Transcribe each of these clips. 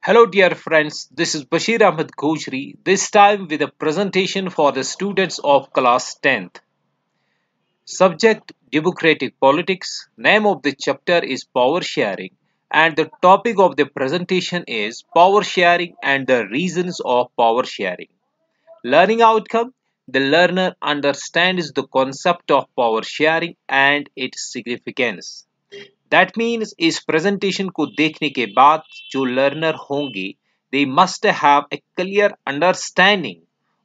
Hello, dear friends. This is Bashir Ahmed Gojri, this time with a presentation for the students of class 10th. Subject Democratic Politics. Name of the chapter is Power Sharing, and the topic of the presentation is Power Sharing and the reasons of power sharing. Learning outcome. The learner understands the concept of power sharing and its significance. That means इस presentation को देखने के बाद जो learner होंगे they must have a clear understanding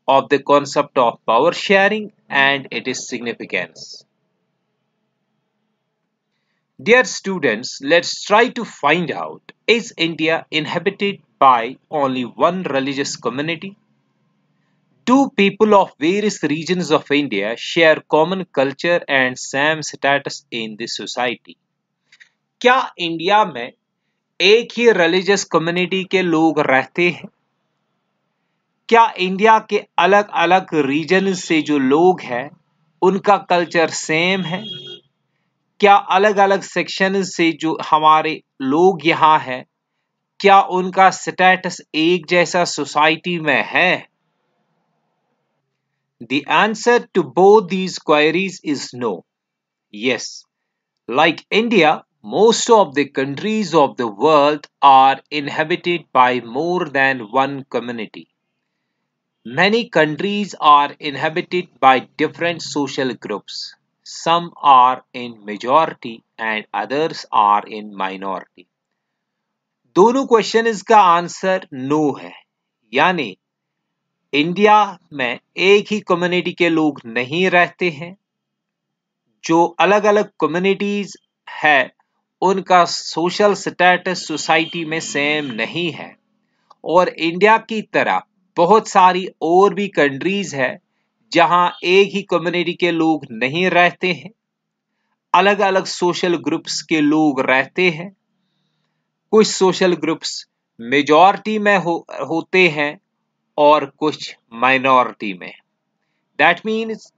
of the concept of power sharing and its significance. Dear students, let's try to find out, is India inhabited by only one religious community? Do people of various regions of India share common culture and same status in the society? क्या India में एक ही religious community के लोग रहते हैं? क्या India के अलग अलग रीजन से जो लोग हैं उनका कल्चर सेम है? क्या अलग अलग सेक्शन से जो हमारे लोग यहाँ हैं क्या उनका स्टेटस एक जैसा सोसाइटी में है? The answer to both these queries is no. Yes, like India, most of the countries of the world are inhabited by more than one community. Many countries are inhabited by different social groups. Some are in majority and others are in minority. दोनों question का answer no है, यानी India में एक ही community के लोग नहीं रहते हैं. जो अलग अलग कम्युनिटीज है उनका सोशल स्टेटस सोसाइटी में सेम नहीं है. और इंडिया की तरह बहुत सारी और भी कंट्रीज है जहां एक ही कम्युनिटी के लोग नहीं रहते हैं, अलग अलग सोशल ग्रुप्स के लोग रहते हैं. कुछ सोशल ग्रुप्स मेजॉरिटी में होते हैं और कुछ माइनॉरिटी में. दैट मीन्स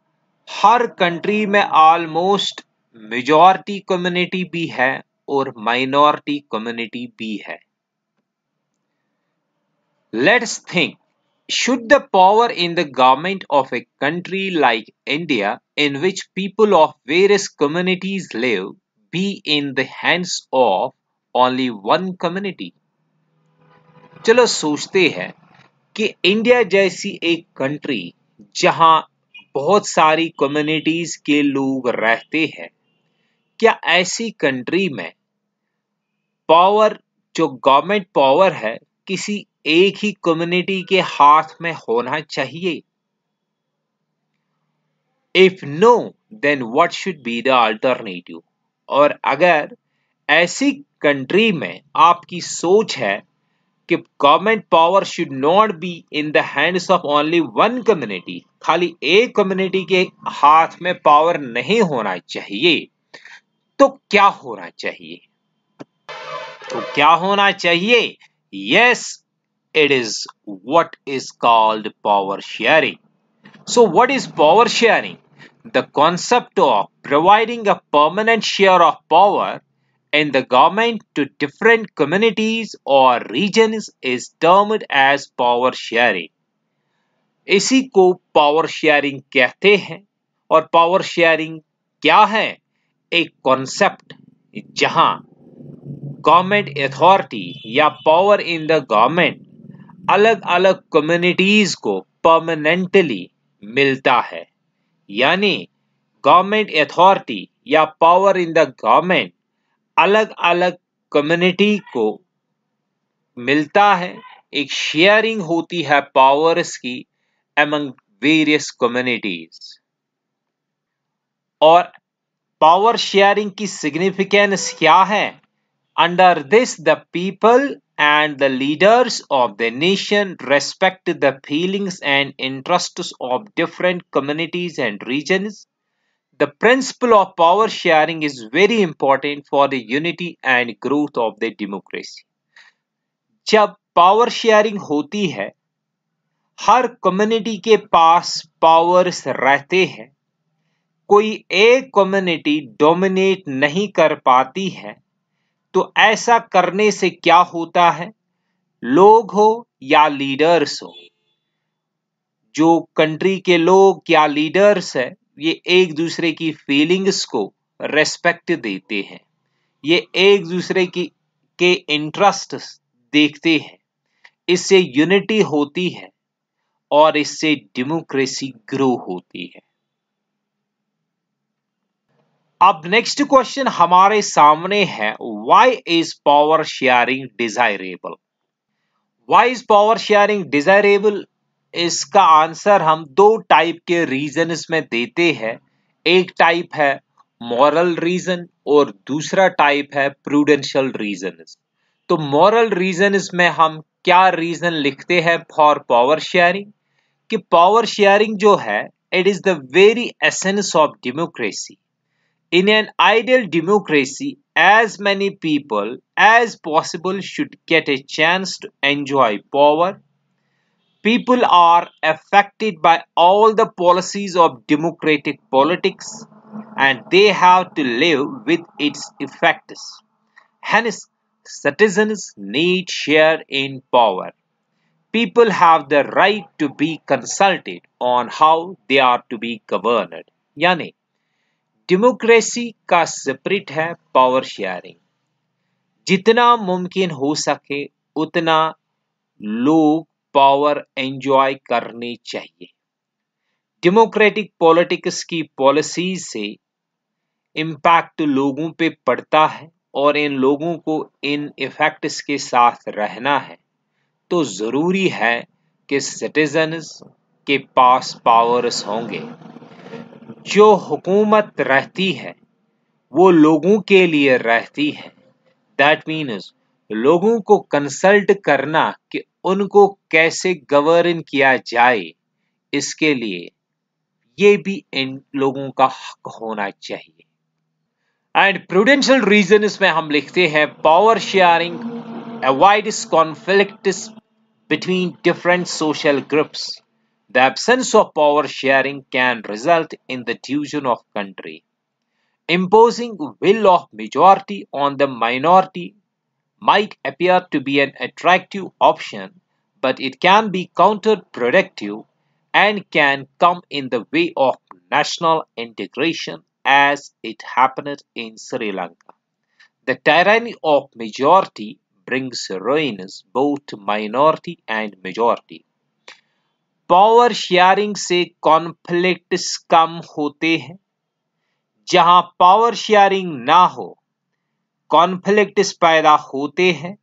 हर कंट्री में ऑलमोस्ट मेजॉरिटी कम्युनिटी भी है और माइनॉरिटी कम्युनिटी भी है. Let's think, should the power in the government of a country like India, in which people of various communities live, be in the hands of only one community? चलो सोचते हैं कि India जैसी एक country जहां बहुत सारी कम्युनिटीज के लोग रहते हैं, क्या ऐसी कंट्री में पावर जो गवर्नमेंट पावर है किसी एक ही कम्युनिटी के हाथ में होना चाहिए? If no, then what should be the alternative? और अगर ऐसी कंट्री में आपकी सोच है कि government power should not be in the hands of only one community, खाली एक कम्युनिटी के हाथ में पावर नहीं होना चाहिए, तो क्या होना चाहिए? तो क्या होना चाहिए? Yes, it is what is called power sharing. So what is power sharing? The concept of providing a permanent share of power in the government to different communities or regions is termed as power sharing. इसी को power sharing कहते हैं. और power sharing क्या है? एक concept जहां government authority या पावर इन द गवर्नमेंट अलग अलग कम्युनिटीज को परमानेंटली मिलता है. यानी गवर्नमेंट अथॉरिटी या पावर इन द गवर्नमेंट अलग अलग कम्युनिटी को मिलता है. एक शेयरिंग होती है पावर्स की among वेरियस कम्युनिटीज. और पावर शेयरिंग की सिग्निफिकेंस क्या है? Under this, the people and the leaders of the nation respect the feelings and interests of different communities and regions. The principle of power sharing is very important for the unity and growth of the democracy. जब power sharing होती है, हर community के पास powers रहते हैं. कोई एक community dominate नहीं कर पाती है. तो ऐसा करने से क्या होता है? लोग हो या लीडर्स हो, जो कंट्री के लोग या लीडर्स है, ये एक दूसरे की फीलिंग्स को रेस्पेक्ट देते हैं, ये एक दूसरे की के इंटरेस्ट देखते हैं, इससे यूनिटी होती है और इससे डेमोक्रेसी ग्रो होती है। अब नेक्स्ट क्वेश्चन हमारे सामने है, why is power sharing desirable? Why is power sharing desirable? इसका आंसर हम दो टाइप के रीजंस में देते हैं। एक टाइप है मॉरल रीजन और दूसरा टाइप है प्रूडेंशियल रीजंस। तो मॉरल रीजंस में हम क्या रीजन लिखते हैं फॉर पावर शेयरिंग, कि पावर शेयरिंग जो है, it is the very essence of democracy. In an ideal democracy, as many people as possible should get a chance to enjoy power. People are affected by all the policies of democratic politics and they have to live with its effects. Hence, citizens need share in power. People have the right to be consulted on how they are to be governed. यानी democracy का spirit है power sharing. जितना मुमकिन हो सके उतना लोग power enjoy करनी चाहिए। डेमोक्रेटिक पॉलिटिक्स की पॉलिसीज से इम्पैक्ट लोगों पे पड़ता है और इन लोगों को इन इफेक्ट्स के साथ रहना है, तो जरूरी है कि सिटीजन्स के पास पावर्स होंगे। जो हुकूमत रहती है वो लोगों के लिए रहती है। दैट मीन्स लोगों को कंसल्ट करना कि उनको कैसे गवर्न किया जाए, इसके लिए ये भी इन लोगों का हक होना चाहिए। एंड प्रूडेंशियल रीजन इसमें हम लिखते हैं, power sharing avoids conflicts between different social groups. The absence of power sharing can result in the division of country. Imposing will of majority on the minority might appear to be an attractive option, but it can be counterproductive and can come in the way of national integration as it happened in Sri Lanka. The tyranny of majority brings ruins both to minority and majority. Power sharing से conflicts कम होते हैं। जहां power sharing ना हो, conflicts पैदा होते हैं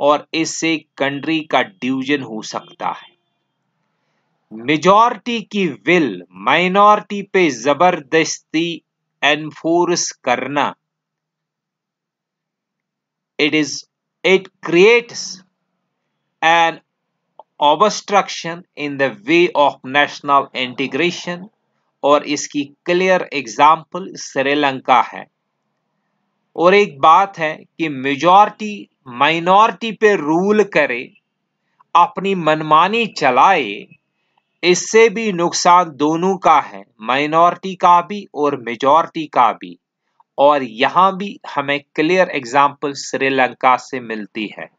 और इससे कंट्री का डिवीजन हो सकता है। मेजॉरिटी की विल माइनॉरिटी पे जबरदस्ती एनफोर्स करना, it creates an obstruction in the way of national integration, और इसकी क्लियर एग्जाम्पल श्रीलंका है। और एक बात है कि मेजॉरिटी माइनॉरिटी पे रूल करे, अपनी मनमानी चलाए, इससे भी नुकसान दोनों का है, माइनॉरिटी का भी और मेजॉरिटी का भी। और यहां भी हमें क्लियर एग्जाम्पल श्रीलंका से मिलती है।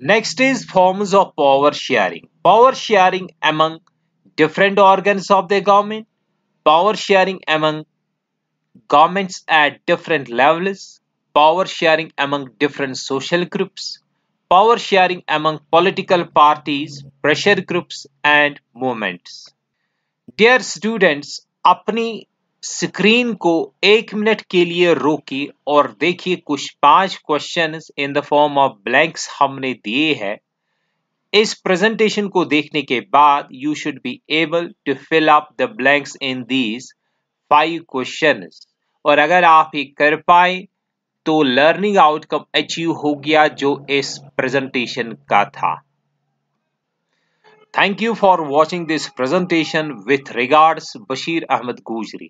Next is forms of power sharing. Power sharing among different organs of the government. Power sharing among governments at different levels. Power sharing among different social groups. Power sharing among political parties, pressure groups and movements. Dear students, अपनी screen को 1 minute के लिए रोकिए और देखिए कुछ 5 questions in the form of blanks हमने दिए हैं। इस प्रेजेंटेशन को देखने के बाद you should be able to fill up the blanks in these 5 questions, और अगर आप ये कर पाए तो लर्निंग आउटकम अचीव हो गया जो इस प्रेजेंटेशन का था। Thank you for watching this presentation. With regards, Bashir Ahmed Gujri.